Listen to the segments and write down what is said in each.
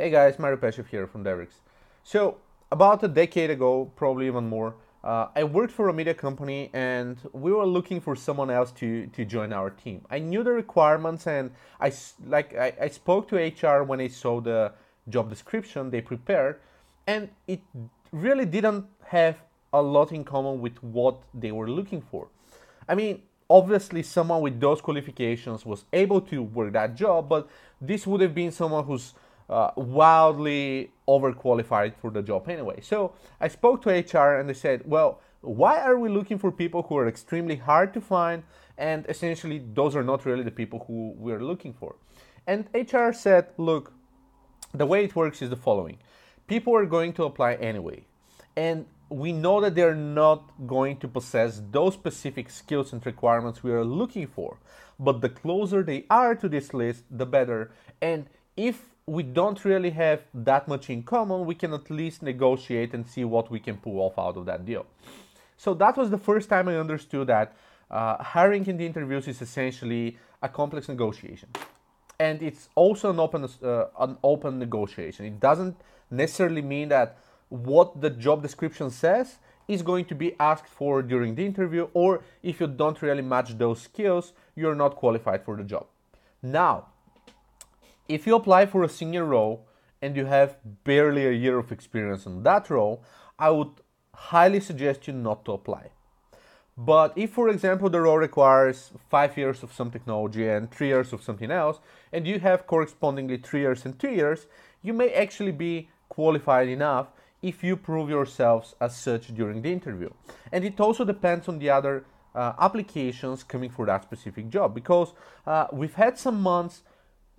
Hey guys, Mario Peshev here from Devrix. So, about a decade ago, probably even more, I worked for a media company and we were looking for someone else to join our team. I knew the requirements and I spoke to HR when I saw the job description they prepared, and it really didn't have a lot in common with what they were looking for. I mean, obviously, someone with those qualifications was able to work that job, but this would have been someone who's wildly overqualified for the job anyway. So I spoke to HR and they said, well, why are we looking for people who are extremely hard to find? And essentially, those are not really the people who we're looking for. And HR said, look, the way it works is the following: people are going to apply anyway, and we know that they're not going to possess those specific skills and requirements we are looking for, but the closer they are to this list, the better. And if we don't really have that much in common, we can at least negotiate and see what we can pull off out of that deal. So that was the first time I understood that hiring in the interviews is essentially a complex negotiation, and it's also an open negotiation. It doesn't necessarily mean that what the job description says is going to be asked for during the interview, or if you don't really match those skills, you're not qualified for the job. Now, if you apply for a senior role and you have barely a year of experience in that role, I would highly suggest you not to apply. But if, for example, the role requires 5 years of some technology and 3 years of something else, and you have correspondingly 3 years and 2 years, you may actually be qualified enough if you prove yourselves as such during the interview. And it also depends on the other applications coming for that specific job, because we've had some months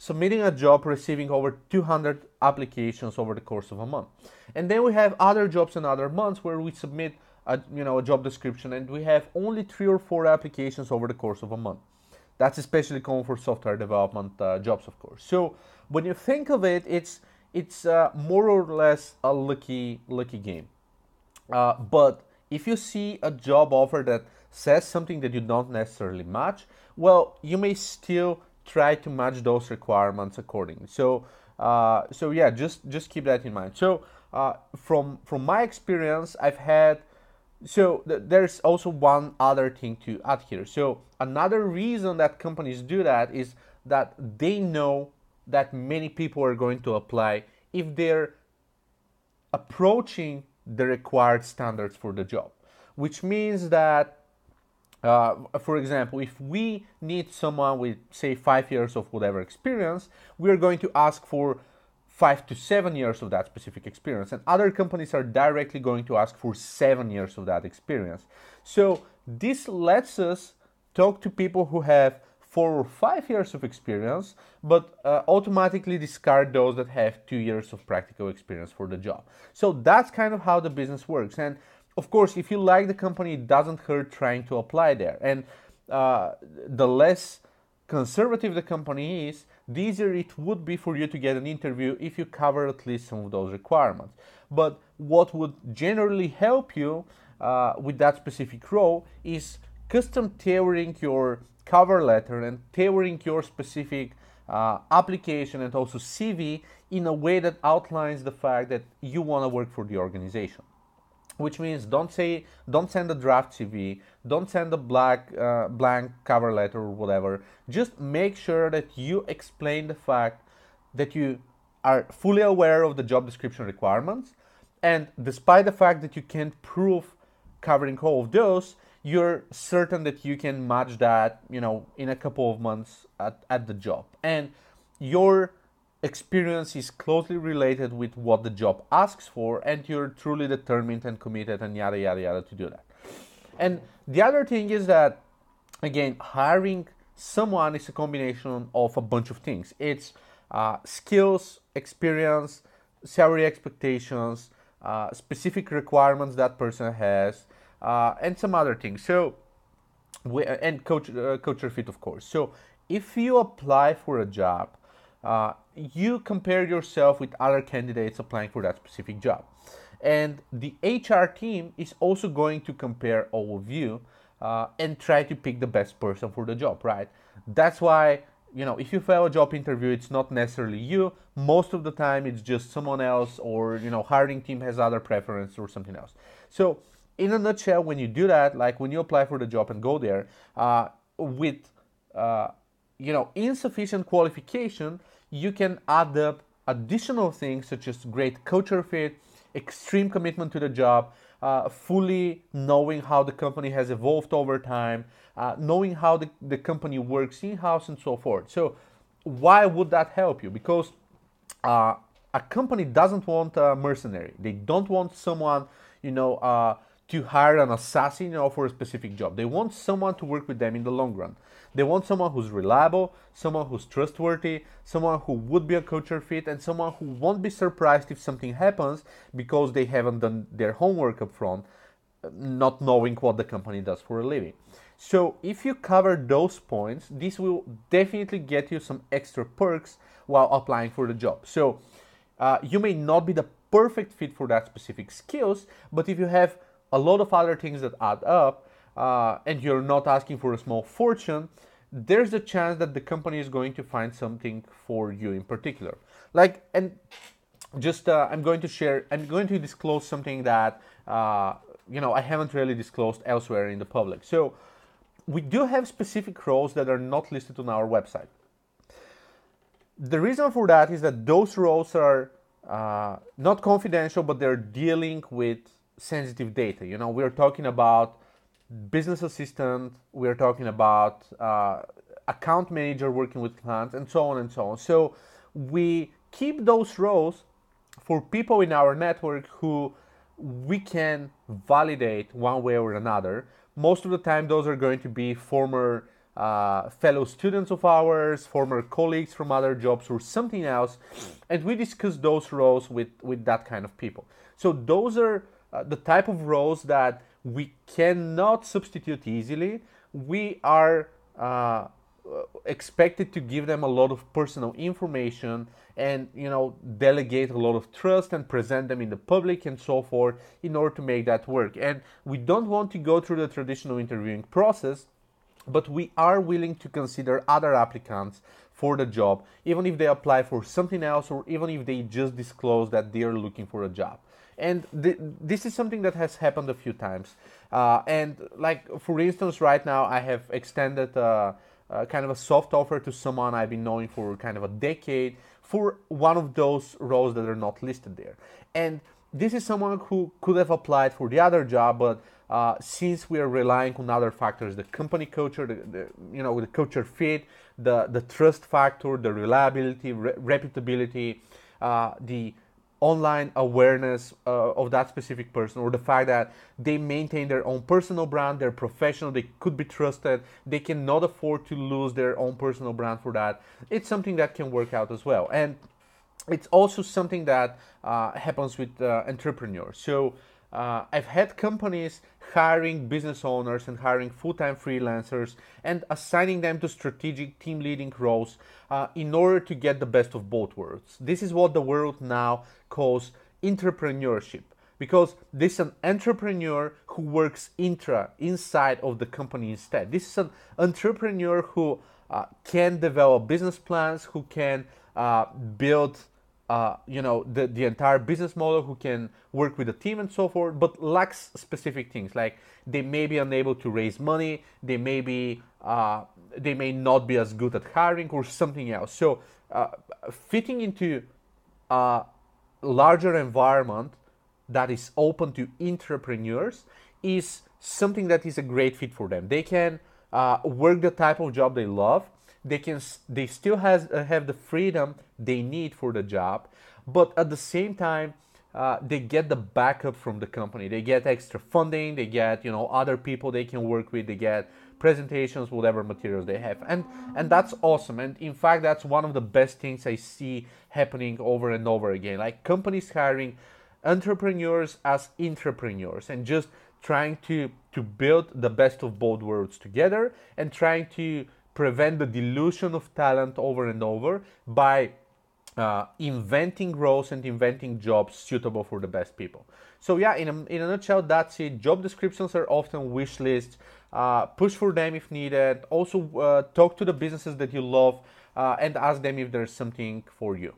submitting a job receiving over 200 applications over the course of a month. And then we have other jobs in other months where we submit a job description and we have only 3 or 4 applications over the course of a month. That's especially common for software development jobs, of course. So when you think of it, it's more or less a lucky game. But if you see a job offer that says something that you don't necessarily match, well, you may still try to match those requirements accordingly. So yeah, just keep that in mind. So from my experience, I've had. So there's also one other thing to add here. So another reason that companies do that is that they know that many people are going to apply if they're approaching the required standards for the job, which means that, for example, if we need someone with, say, 5 years of whatever experience, we are going to ask for 5 to 7 years of that specific experience, and other companies are directly going to ask for 7 years of that experience. So this lets us talk to people who have 4 or 5 years of experience, but automatically discard those that have 2 years of practical experience for the job. So that's kind of how the business works. And of course, if you like the company, it doesn't hurt trying to apply there. And the less conservative the company is, the easier it would be for you to get an interview if you cover at least some of those requirements. But what would generally help you with that specific role is custom tailoring your cover letter and tailoring your specific application and also CV in a way that outlines the fact that you want to work for the organization. Which means don't send a draft CV, don't send a blank cover letter or whatever. Just make sure that you explain the fact that you are fully aware of the job description requirements, and despite the fact that you can't prove covering all of those, you're certain that you can match that, in a couple of months at the job. And your experience is closely related with what the job asks for, and you're truly determined and committed and yada yada yada to do that. And the other thing is that, again, hiring someone is a combination of a bunch of things. It's skills, experience, salary expectations, specific requirements that person has, and some other things. So and culture fit, of course. So if you apply for a job, you compare yourself with other candidates applying for that specific job. And the HR team is also going to compare all of you and try to pick the best person for the job, right? That's why if you fail a job interview, it's not necessarily you. Most of the time, it's just someone else, or hiring team has other preference or something else. So, in a nutshell, when you do that, like when you apply for the job and go there with insufficient qualification, you can add up additional things such as great culture fit, extreme commitment to the job, fully knowing how the company has evolved over time, knowing how the company works in-house and so forth. So why would that help you? Because a company doesn't want a mercenary. They don't want someone, to hire an assassin, for a specific job. They want someone to work with them in the long run. They want someone who's reliable, someone who's trustworthy, someone who would be a culture fit, and someone who won't be surprised if something happens because they haven't done their homework up front, not knowing what the company does for a living. So if you cover those points, this will definitely get you some extra perks while applying for the job. So you may not be the perfect fit for that specific skills, but if you have a lot of other things that add up, and you're not asking for a small fortune, there's a chance that the company is going to find something for you in particular. I'm going to disclose something that I haven't really disclosed elsewhere in the public. So we do have specific roles that are not listed on our website. The reason for that is that those roles are not confidential, but they're dealing with sensitive data. We're talking about business assistant, we're talking about account manager working with clients, and so on and so on. So we keep those roles for people in our network who we can validate one way or another. Most of the time, those are going to be former fellow students of ours, former colleagues from other jobs, or something else, and we discuss those roles with that kind of people. So those are the type of roles that we cannot substitute easily. We are expected to give them a lot of personal information and delegate a lot of trust and present them in the public and so forth in order to make that work. And we don't want to go through the traditional interviewing process, but we are willing to consider other applicants for the job, even if they apply for something else, or even if they just disclose that they are looking for a job. And this is something that has happened a few times. And for instance, right now I have extended kind of a soft offer to someone I've been knowing for kind of a decade for one of those roles that are not listed there. And this is someone who could have applied for the other job, but since we are relying on other factors, the company culture, the culture fit, the trust factor, the reliability, reputability, the online awareness of that specific person, or the fact that they maintain their own personal brand, they're professional, they could be trusted, they cannot afford to lose their own personal brand for that. It's something that can work out as well. And it's also something that happens with entrepreneurs. So I've had companies hiring business owners and hiring full-time freelancers and assigning them to strategic team leading roles in order to get the best of both worlds. This is what the world now calls entrepreneurship, because this is an entrepreneur who works inside of the company instead. This is an entrepreneur who can develop business plans, who can build the entire business model, who can work with a team and so forth, but lacks specific things. Like they may be unable to raise money, they may not be as good at hiring or something else. So fitting into a larger environment that is open to entrepreneurs is something that is a great fit for them. They can work the type of job they love. They still have the freedom they need for the job, but at the same time they get the backup from the company. They get extra funding, they get other people they can work with, they get presentations, whatever materials they have, and that's awesome. And in fact, that's one of the best things I see happening over and over again, like companies hiring entrepreneurs as entrepreneurs and just trying to build the best of both worlds together, and trying to prevent the dilution of talent over and over by inventing roles and inventing jobs suitable for the best people. So yeah, in a nutshell, that's it. Job descriptions are often wish lists. Push for them if needed. Also, talk to the businesses that you love. and ask them if there's something for you.